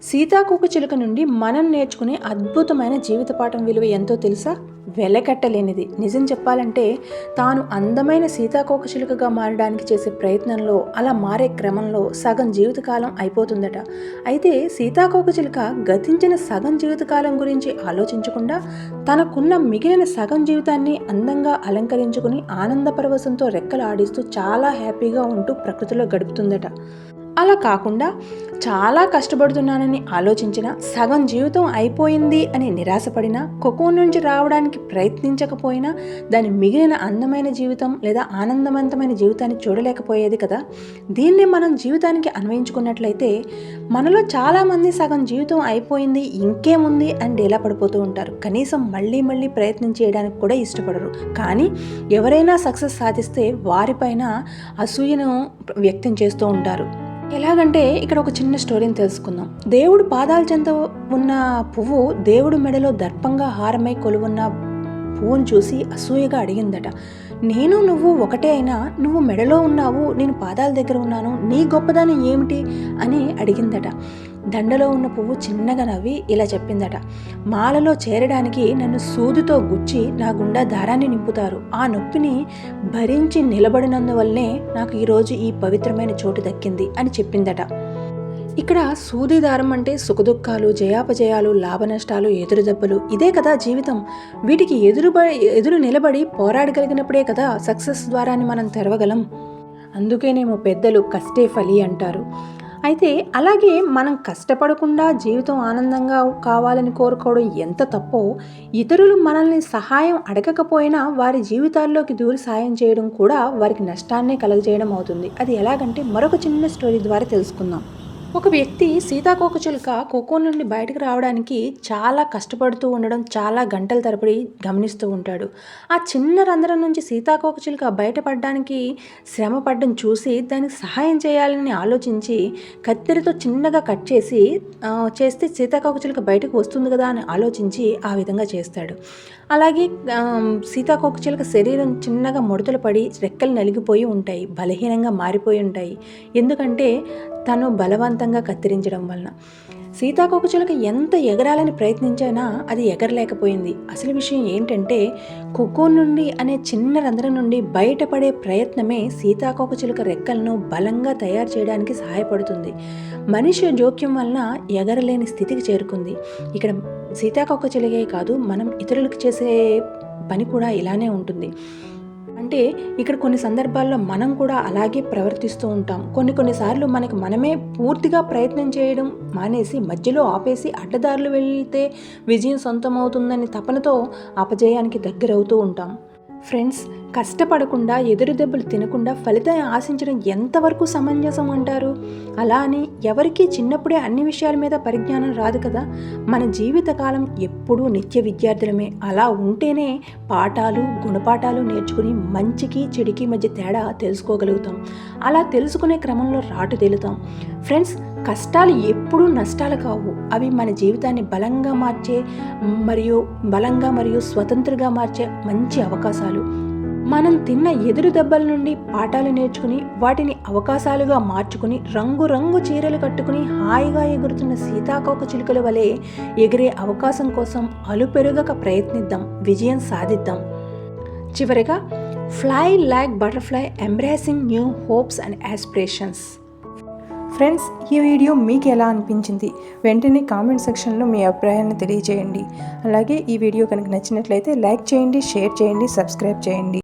సీతాకోకచిలుక నుండి మనం నేర్చుకునే అద్భుతమైన జీవిత పాఠం విలువ ఎంతో తెలుసా? వెలకట్టలేనిది. నిజం చెప్పాలంటే తాను అందమైన సీతాకోకచిలుకగా మారడానికి చేసే ప్రయత్నంలో, అలా మారే క్రమంలో సగం జీవితకాలం అయిపోతుందట. అయితే సీతాకోకచిలుక గతించిన సగం జీవితకాలం గురించి ఆలోచించకుండా తనకున్న మిగిలిన సగం జీవితాన్ని అందంగా అలంకరించుకుని ఆనంద పరవశంతో రెక్కలు ఆడిస్తూ చాలా హ్యాపీగా ఉంటూ ప్రకృతిలో గడుపుతుందట. అలా కాకుండా చాలా కష్టపడుతున్నానని ఆలోచించిన, సగం జీవితం అయిపోయింది అని నిరాశపడినా, కోకోన్ నుంచి రావడానికి ప్రయత్నించకపోయినా దాని మిగిలిన అందమైన జీవితం లేదా ఆనందవంతమైన జీవితాన్ని చూడలేకపోయేది కదా. దీన్ని మనం జీవితానికి అన్వయించుకున్నట్లయితే మనలో చాలామంది సగం జీవితం అయిపోయింది ఇంకేముంది అని డేలా పడిపోతూ ఉంటారు. కనీసం మళ్ళీ మళ్ళీ ప్రయత్నం చేయడానికి కూడా ఇష్టపడరు. కానీ ఎవరైనా సక్సెస్ సాధిస్తే వారిపైన అసూయను వ్యక్తం చేస్తూ ఉంటారు. ఎలాగంటే ఇక్కడ ఒక చిన్న స్టోరీని తెలుసుకుందాం. దేవుడు పాదాల చెంత ఉన్న పువ్వు దేవుడు మెడలో దర్పంగా హారమై కొలువున్న పువ్వును చూసి అసూయగా అడిగిందట. నేను నువ్వు ఒకటే అయినా నువ్వు మెడలో ఉన్నావు, నేను పాదాల దగ్గర ఉన్నాను, నీ గొప్పదనం ఏమిటి అని అడిగిందట. దండలో ఉన్న పువ్వు చిన్నగా నవ్వి ఇలా చెప్పిందట, మాలలో చేరడానికి నన్ను సూదితో గుచ్చి నా గుండా దారాన్ని నింపుతారు. ఆ నొప్పిని భరించి నిలబడినందువల్లనే నాకు ఈరోజు ఈ పవిత్రమైన చోటు దక్కింది అని చెప్పిందట. ఇక్కడ సూది దారం అంటే సుఖదుఖాలు, జయాపజయాలు, లాభ నష్టాలు, ఎదురు దెబ్బలు, ఇదే కదా జీవితం. వీటికి ఎదురు నిలబడి పోరాడగలిగినప్పుడే కదా సక్సెస్ ద్వారాని మనం తెరవగలం. అందుకేనేమో పెద్దలు కష్టే ఫలి అంటారు. అయితే అలాగే మనం కష్టపడకుండా జీవితం ఆనందంగా కావాలని కోరుకోవడం ఎంత తప్పో, ఇతరులు మనల్ని సహాయం అడగకపోయినా వారి జీవితాల్లోకి దూరి సాయం చేయడం కూడా వారికి నష్టాన్నే కలుగజేయడం అవుతుంది. అది ఎలాగంటే మరొక చిన్న స్టోరీ ద్వారా తెలుసుకుందాం. ఒక వ్యక్తి సీతాకోకచిలుక కోకోన్ నుండి బయటకు రావడానికి చాలా కష్టపడుతూ ఉండడం చాలా గంటల తరబడి గమనిస్తూ ఉంటాడు. ఆ చిన్న రంధ్రం నుంచి సీతాకోకచిలుక బయటపడడానికి శ్రమ పడడం చూసి దానికి సహాయం చేయాలని ఆలోచించి కత్తెరతో చిన్నగా కట్ చేస్తే సీతాకోకచిలుక బయటకు వస్తుంది కదా అని ఆలోచించి ఆ విధంగా చేస్తాడు. అలాగే సీతాకోకచిలుక శరీరం చిన్నగా ముడతలు పడి రెక్కలు నలిగిపోయి ఉంటాయి, బలహీనంగా మారిపోయి ఉంటాయి. ఎందుకంటే తను బలవంతంగా కత్తిరించడం వలన. సీతాకోకచిలుక ఎంత ఎగరాలని ప్రయత్నించినా అది ఎగరలేకపోయింది. అసలు విషయం ఏంటంటే కోకోన్ నుండి అనే చిన్న రంధ్రం నుండి బయటపడే ప్రయత్నమే సీతాకోకచిలుక రెక్కలను బలంగా తయారు చేయడానికి సహాయపడుతుంది. మనిషి జోక్యం వలన ఎగరలేని స్థితికి చేరుకుంది. ఇక్కడ సీతాకోకచిలుకే కాదు, మనం ఇతరులకు చేసే పని కూడా ఇలానే ఉంటుంది. అంటే ఇక్కడ కొన్ని సందర్భాల్లో మనం కూడా అలాగే ప్రవర్తిస్తూ ఉంటాం. కొన్నిసార్లు మనకి మనమే పూర్తిగా ప్రయత్నం చేయడం మానేసి మధ్యలో ఆపేసి అడ్డదారులు వెళ్తే విజయం సొంతమవుతుందని తపనతో అపజయానికి దగ్గరవుతూ ఉంటాం. ఫ్రెండ్స్, కష్టపడకుండా ఎదురు దెబ్బలు తినకుండా ఫలితం ఆశించడం ఎంతవరకు సమంజసం అంటారు? అలా అని ఎవరికీ చిన్నప్పుడే అన్ని విషయాల మీద పరిజ్ఞానం రాదు కదా. మన జీవితకాలం ఎప్పుడూ నిత్య విద్యార్థులమే. అలా ఉంటేనే పాఠాలు, గుణపాఠాలు నేర్చుకుని మంచికి చెడుకి మధ్య తేడా తెలుసుకోగలుగుతాం. అలా తెలుసుకునే క్రమంలో రాటు తేలుతాం. ఫ్రెండ్స్, కష్టాలు ఎప్పుడూ నష్టాలు కావు. అవి మన జీవితాన్ని బలంగా మరియు స్వతంత్రంగా మార్చే మంచి అవకాశాలు. మనం తిన్న ఎదురు దెబ్బల నుండి పాఠాలు నేర్చుకుని వాటిని అవకాశాలుగా మార్చుకుని రంగు చీరలు కట్టుకుని హాయిగా ఎగురుతున్న సీతాకోకచిలుకల వలె ఎగిరే అవకాశం కోసం అలుపెరుగక ప్రయత్నిద్దాం, విజయం సాధిద్దాం. చివరిగా, fly like butterfly, embracing new hopes and aspirations. Friends, ఈ వీడియో మీకు ఎలా అనిపించింది? వెంటనే కామెంట్ సెక్షన్లో మీ అభిప్రాయాన్ని తెలియజేయండి. అలాగే ఈ వీడియో కనుక నచ్చినట్లయితే లైక్ చేయండి, షేర్ చేయండి, సబ్స్క్రైబ్ చేయండి.